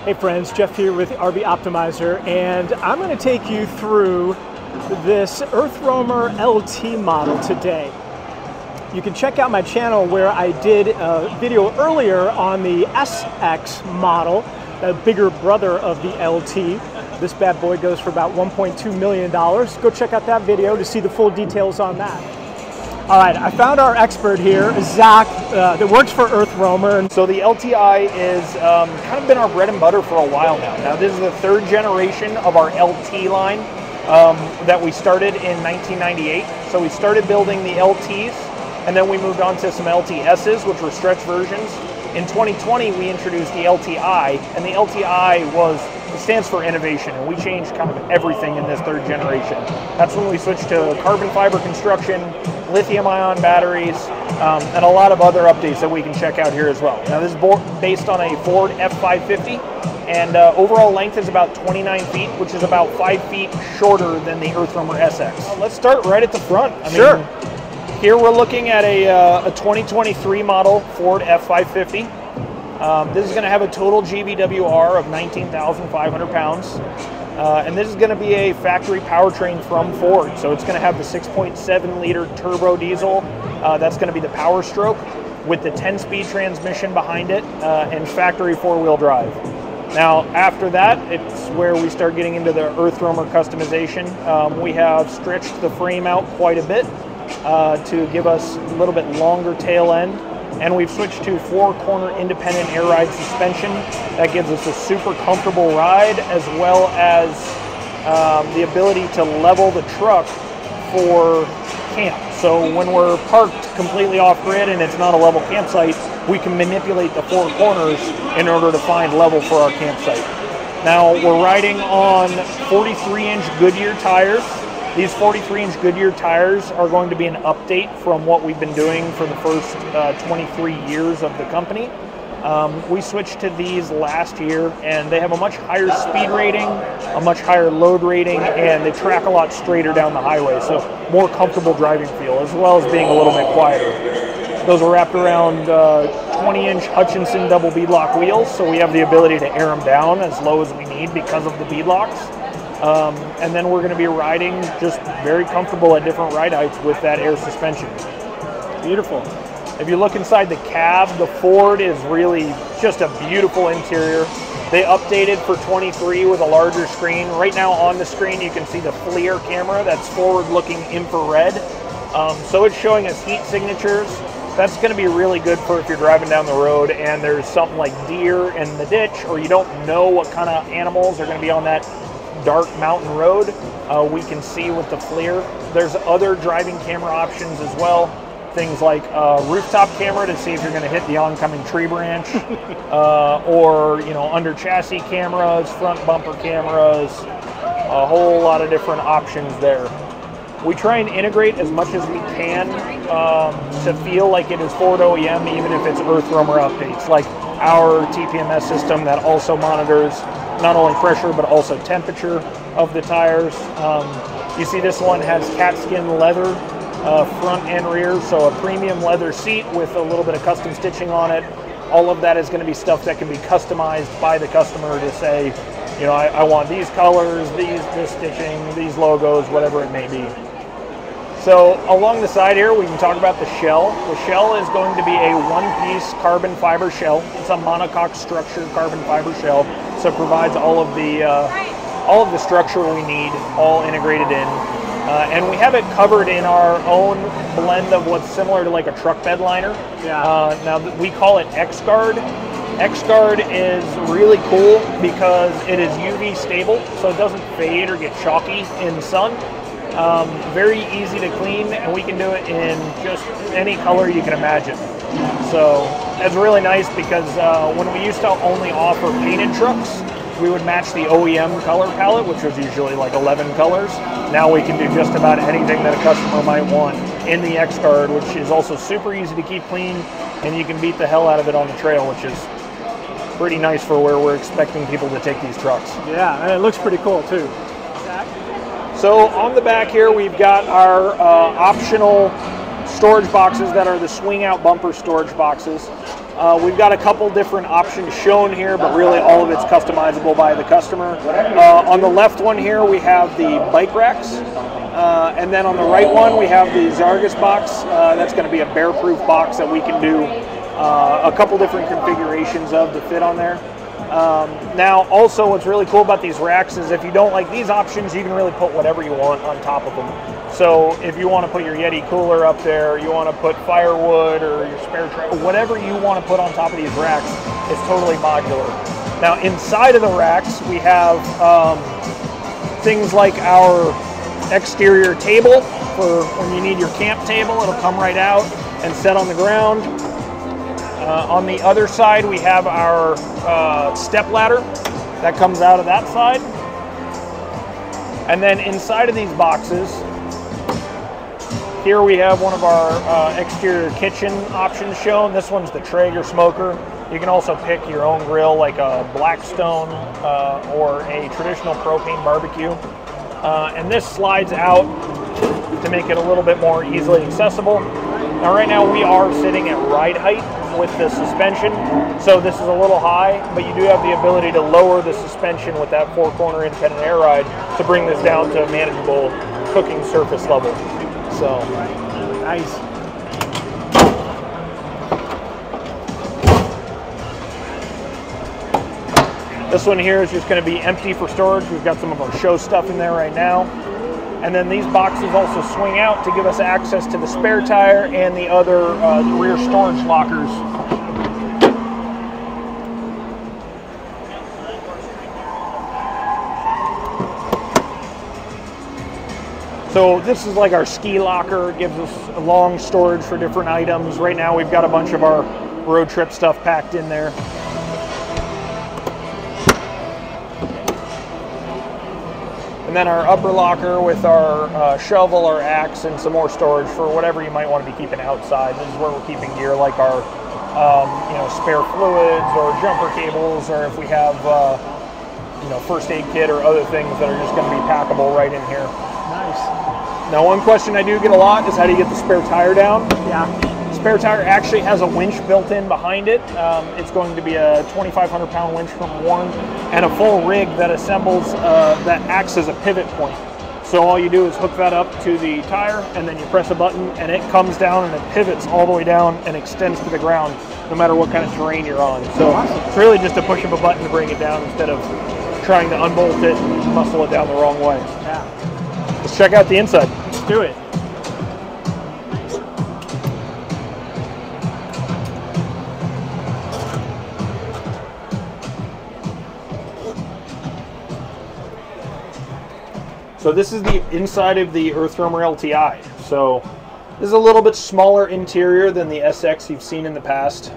Hey friends, Jeff here with RV Optimizer, and I'm going to take you through this Roamer LT model today. You can check out my channel where I did a video earlier on the SX model, the bigger brother of the LT. This bad boy goes for about $1.2 million. Go check out that video to see the full details on that. All right, I found our expert here, Zach, that works for Roamer. So the LTI is kind of been our bread and butter for a while now. Now this is the third generation of our LT line that we started in 1998. So we started building the LTs, and then we moved on to some LTSs, which were stretch versions. In 2020, we introduced the LTI, and the LTI stands for innovation, and we changed kind of everything in this third generation. That's when we switched to carbon fiber construction, lithium-ion batteries, and a lot of other updates that we can check out here as well. Now this is based on a Ford F550, and overall length is about 29 feet, which is about 5 feet shorter than the Roamer SX. Let's start right at the front. Sure. Here we're looking at a 2023 model Ford F550. This is going to have a total GVWR of 19,500 pounds. And this is going to be a factory powertrain from Ford. So it's going to have the 6.7 liter turbo diesel. That's going to be the Power Stroke with the 10-speed transmission behind it and factory four-wheel drive. Now after that, it's where we start getting into the Roamer customization. We have stretched the frame out quite a bit to give us a little bit longer tail end. And we've switched to 4-corner independent air ride suspension. That gives us a super comfortable ride, as well as the ability to level the truck for camp. So when we're parked completely off-grid and it's not a level campsite, we can manipulate the 4 corners in order to find level for our campsite. Now we're riding on 43-inch Goodyear tires. These 43-inch Goodyear tires are going to be an update from what we've been doing for the first 23 years of the company. We switched to these last year, and they have a much higher speed rating, a much higher load rating, and they track a lot straighter down the highway, so more comfortable driving feel, as well as being a little bit quieter. Those are wrapped around 20-inch Hutchinson double beadlock wheels, so we have the ability to air them down as low as we need because of the beadlocks. And then we're going to be riding just very comfortable at different ride heights with that air suspension. Beautiful. If you look inside the cab, the Ford is really just a beautiful interior. They updated for 23 with a larger screen. Right now on the screen you can see the FLIR camera. That's forward-looking infrared. So it's showing us heat signatures. That's going to be really good for if you're driving down the road and there's something like deer in the ditch, or you don't know what kind of animals are going to be on that dark mountain road. We can see with the FLIR. There's other driving camera options as well. Things like rooftop camera to see if you're going to hit the oncoming tree branch, or under chassis cameras, front bumper cameras, a whole lot of different options there. We try and integrate as much as we can to feel like it is Ford OEM, even if it's Roamer updates, like our TPMS system that also monitors not only pressure but also temperature of the tires. You see this one has cat skin leather front and rear, so a premium leather seat with a little bit of custom stitching on it. All of that is going to be stuff that can be customized by the customer to say, I want these colors, this stitching, these logos, whatever it may be. So along the side here, we can talk about the shell. The shell is going to be a one-piece carbon fiber shell. It's a monocoque structured carbon fiber shell, so it provides all of the structure we need, all integrated in. And we have it covered in our own blend of what's similar to like a truck bed liner. Yeah. Now we call it X-Guard. X-Guard is really cool because it is UV stable, so it doesn't fade or get chalky in the sun. Very easy to clean, and we can do it in just any color you can imagine. So that's really nice because when we used to only offer painted trucks, we would match the OEM color palette, which was usually like 11 colors. Now we can do just about anything that a customer might want in the X-Guard, which is also super easy to keep clean, and you can beat the hell out of it on the trail, which is pretty nice for where we're expecting people to take these trucks. Yeah, and it looks pretty cool too. So on the back here, we've got our optional storage boxes that are the swing out bumper storage boxes. We've got a couple different options shown here, but really all of it's customizable by the customer. On the left one here, we have the bike racks. And then on the right one, we have the Zargus box. That's going to be a bear-proof box that we can do a couple different configurations of to fit on there. Now, also, what's really cool about these racks is if you don't like these options, you can really put whatever you want on top of them. So if you want to put your Yeti cooler up there, you want to put firewood or your spare tray, whatever you want to put on top of these racks, it's totally modular. Now, inside of the racks, we have things like our exterior table for when you need your camp table. It'll come right out and set on the ground. On the other side, we have our step ladder that comes out of that side. And then inside of these boxes, here we have one of our exterior kitchen options shown. This one's the Traeger smoker. You can also pick your own grill, like a Blackstone or a traditional propane barbecue. And this slides out to make it a little bit more easily accessible. Now right now we are sitting at ride height with the suspension, so this is a little high, but you do have the ability to lower the suspension with that 4-corner independent air ride to bring this down to a manageable cooking surface level. So, nice. This one here is just going to be empty for storage. We've got some of our show stuff in there right now. And then these boxes also swing out to give us access to the spare tire and the other rear storage lockers. So this is like our ski locker. It gives us a long storage for different items. Right now we've got a bunch of our road trip stuff packed in there. And then our upper locker with our shovel, our axe, and some more storage for whatever you might want to be keeping outside. This is where we're keeping gear like our spare fluids or jumper cables, or if we have first aid kit or other things that are just going to be packable right in here. Nice. Now, one question I do get a lot is how do you get the spare tire down? Yeah. Spare tire actually has a winch built in behind it. It's going to be a 2,500 pound winch from Warren and a full rig that assembles that acts as a pivot point. So all you do is hook that up to the tire and then you press a button and it comes down and it pivots all the way down and extends to the ground no matter what kind of terrain you're on. So it's really just a push of a button to bring it down instead of trying to unbolt it and muscle it down the wrong way. Yeah. Let's check out the inside. Let's do it. So this is the inside of the Roamer LTI. So this is a little bit smaller interior than the SX you've seen in the past.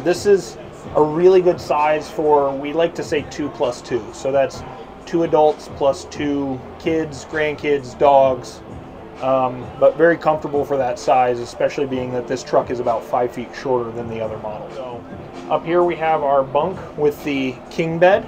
This is a really good size for, we like to say 2+2. So that's 2 adults plus 2 kids, grandkids, dogs. But very comfortable for that size, especially being that this truck is about 5 feet shorter than the other model. So up here we have our bunk with the king bed.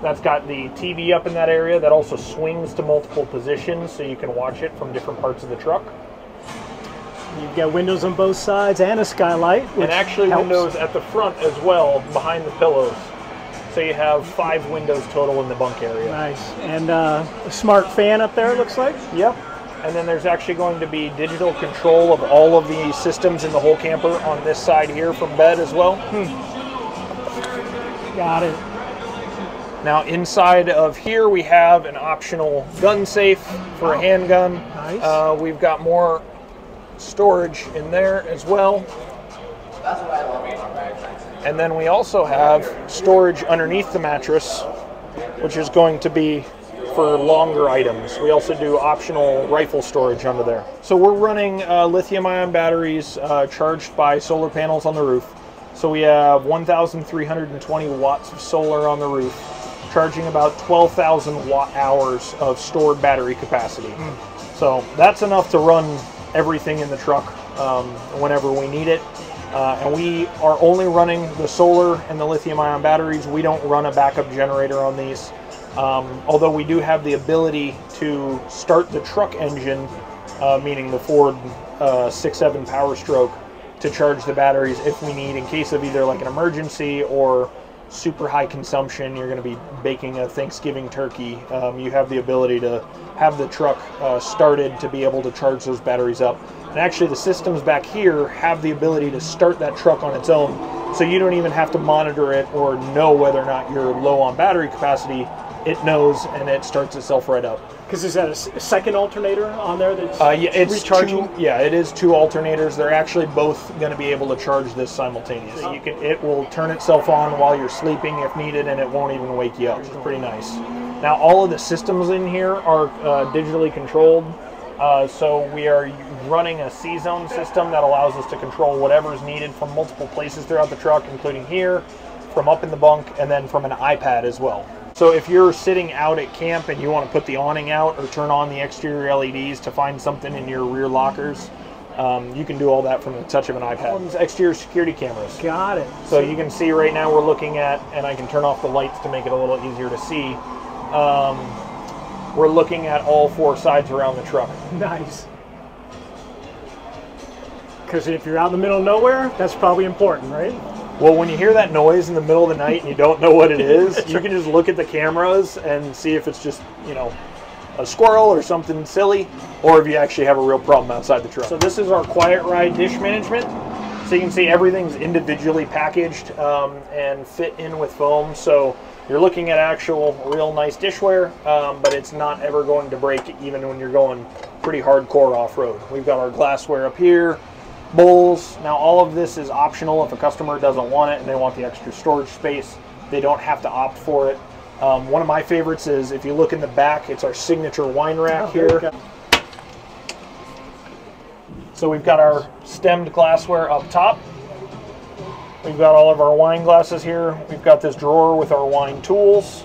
That's got the TV up in that area that also swings to multiple positions so you can watch it from different parts of the truck. You've got windows on both sides and a skylight, which and actually helps. Windows at the front as well, behind the pillows. So you have 5 windows total in the bunk area. Nice. And a smart fan up there, it looks like? Yep. And then there's actually going to be digital control of all of the systems in the whole camper on this side here from bed as well. Got it. Now inside of here we have an optional gun safe for a handgun. Nice. We've got more storage in there as well. And then we also have storage underneath the mattress, which is going to be for longer items. We also do optional rifle storage under there. So we're running lithium-ion batteries charged by solar panels on the roof. So we have 1,320 watts of solar on the roof, charging about 12,000 watt-hours of stored battery capacity. So that's enough to run everything in the truck whenever we need it. And we are only running the solar and the lithium-ion batteries. We don't run a backup generator on these. Although we do have the ability to start the truck engine, meaning the Ford 6.7 Power Stroke, to charge the batteries if we need, in case of either like an emergency or super high consumption. You're going to be baking a Thanksgiving turkey. You have the ability to have the truck started to be able to charge those batteries up. And actually the systems back here have the ability to start that truck on its own, so you don't even have to monitor it or know whether or not you're low on battery capacity. It knows and it starts itself right up. Because is that a second alternator on there that's yeah, it's recharging? It is 2 alternators. They're actually both going to be able to charge this simultaneously. It will turn itself on while you're sleeping if needed, and it won't even wake you up, which is pretty nice. Now all of the systems in here are digitally controlled. So we are running a C-zone system that allows us to control whatever is needed from multiple places throughout the truck, including here, from up in the bunk, and then from an iPad as well. So if you're sitting out at camp and you want to put the awning out or turn on the exterior LEDs to find something in your rear lockers, you can do all that from the touch of an iPad. Exterior security cameras. Got it. So you can see right now we're looking at, and I can turn off the lights to make it a little easier to see. We're looking at all 4 sides around the truck. Nice. Because if you're out in the middle of nowhere, that's probably important, right? Well, when you hear that noise in the middle of the night and you don't know what it is, you can just look at the cameras and see if it's just, you know, a squirrel or something silly, or if you actually have a real problem outside the truck. So this is our Quiet Ride dish management. So you can see everything's individually packaged and fit in with foam. So you're looking at actual real nice dishware, but it's not ever going to break even when you're going pretty hardcore off-road. We've got our glassware up here, bowls. Now all of this is optional. If a customer doesn't want it and they want the extra storage space, they don't have to opt for it. One of my favorites is, if you look in the back, it's our signature wine rack here. So we've got our stemmed glassware up top. We've got all of our wine glasses here. We've got this drawer with our wine tools.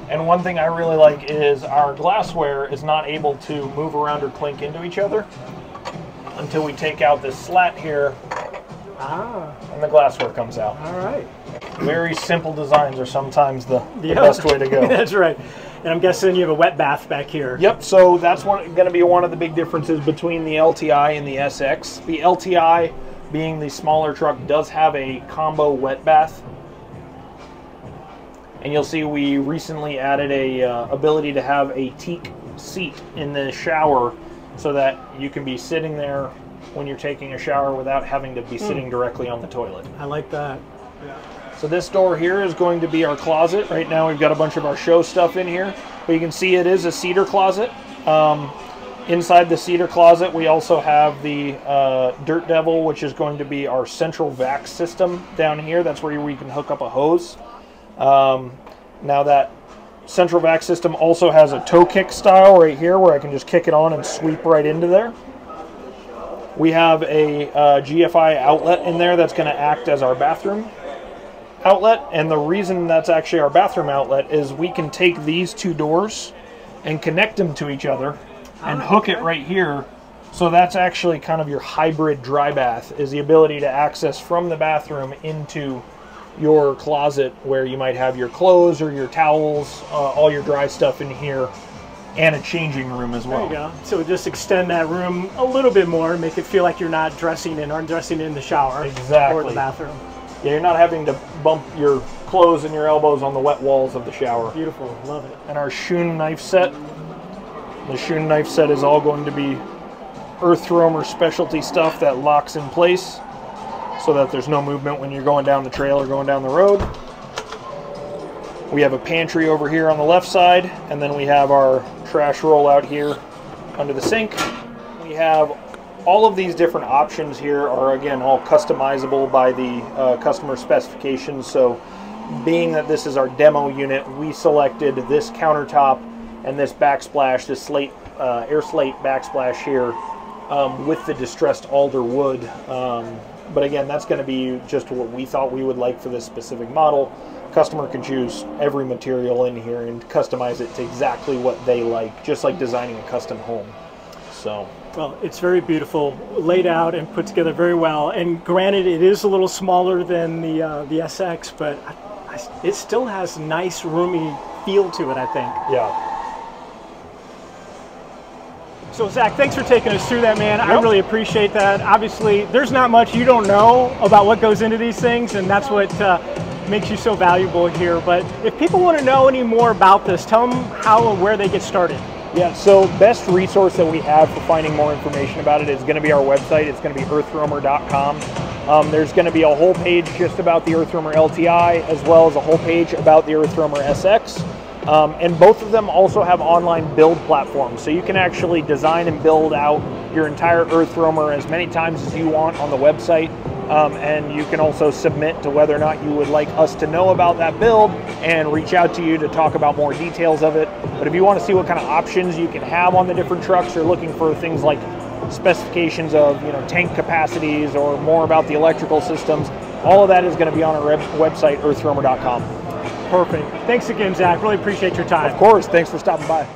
And one thing I really like is our glassware is not able to move around or clink into each other until we take out this slat here, and the glassware comes out. All right. Very simple designs are sometimes the best way to go. That's right. And I'm guessing you have a wet bath back here. Yep, so that's going to be one of the big differences between the LTI and the SX. The LTI, being the smaller truck, does have a combo wet bath. And you'll see we recently added a ability to have a teak seat in the shower, so that you can be sitting there when you're taking a shower without having to be sitting directly on the toilet. I like that. So this door here is going to be our closet. Right now we've got a bunch of our show stuff in here, but you can see it is a cedar closet. Inside the cedar closet we also have the Dirt Devil, which is going to be our central vac system down here. That's where we can hook up a hose. Now that central vac system also has a toe kick style right here, where I can just kick it on and sweep right into there. We have a GFI outlet in there that's going to act as our bathroom outlet, and the reason that's actually our bathroom outlet is we can take these 2 doors and connect them to each other and hook it right here. So that's actually kind of your hybrid dry bath, is the ability to access from the bathroom into your closet, where you might have your clothes or your towels, all your dry stuff in here, and a changing room as well. There you go. So just extend that room a little bit more, make it feel like you're not dressing in or undressing in the shower. Exactly. Or the bathroom. Yeah, you're not having to bump your clothes and your elbows on the wet walls of the shower. Beautiful, love it. And our Shun knife set. The Shun knife set is all going to be Earth Roamer specialty stuff that locks in place, so that there's no movement when you're going down the trail or going down the road. We have a pantry over here on the left side, and then we have our trash roll out here under the sink. We have all of these different options here are, again, all customizable by the customer specifications. So being that this is our demo unit, we selected this countertop and this backsplash, this slate, air slate backsplash here with the distressed alder wood. But again, that's going to be just what we thought we would like for this specific model. Customer can choose every material in here and customize it to exactly what they like, just like designing a custom home. So, well, it's very beautiful, laid out and put together very well. And granted, it is a little smaller than the SX, but it still has nice, roomy feel to it, I think. Yeah. So Zach, thanks for taking us through that, man. Yep. I really appreciate that. Obviously, there's not much you don't know about what goes into these things, and that's what makes you so valuable here. But if people want to know any more about this, tell them how or where they get started. Yeah, so best resource that we have for finding more information about it is going to be our website. It's going to be earthroamer.com. There's going to be a whole page just about the Roamer LTI, as well as a whole page about the Roamer SX. And both of them also have online build platforms, so you can actually design and build out your entire Roamer as many times as you want on the website. And you can also submit to whether or not you would like us to know about that build and reach out to you to talk about more details of it. But if you want to see what kind of options you can have on the different trucks, or looking for things like specifications of tank capacities or more about the electrical systems, all of that is going to be on our website, earthroamer.com. Perfect. Thanks again, Zach. Really appreciate your time. Of course. Thanks for stopping by.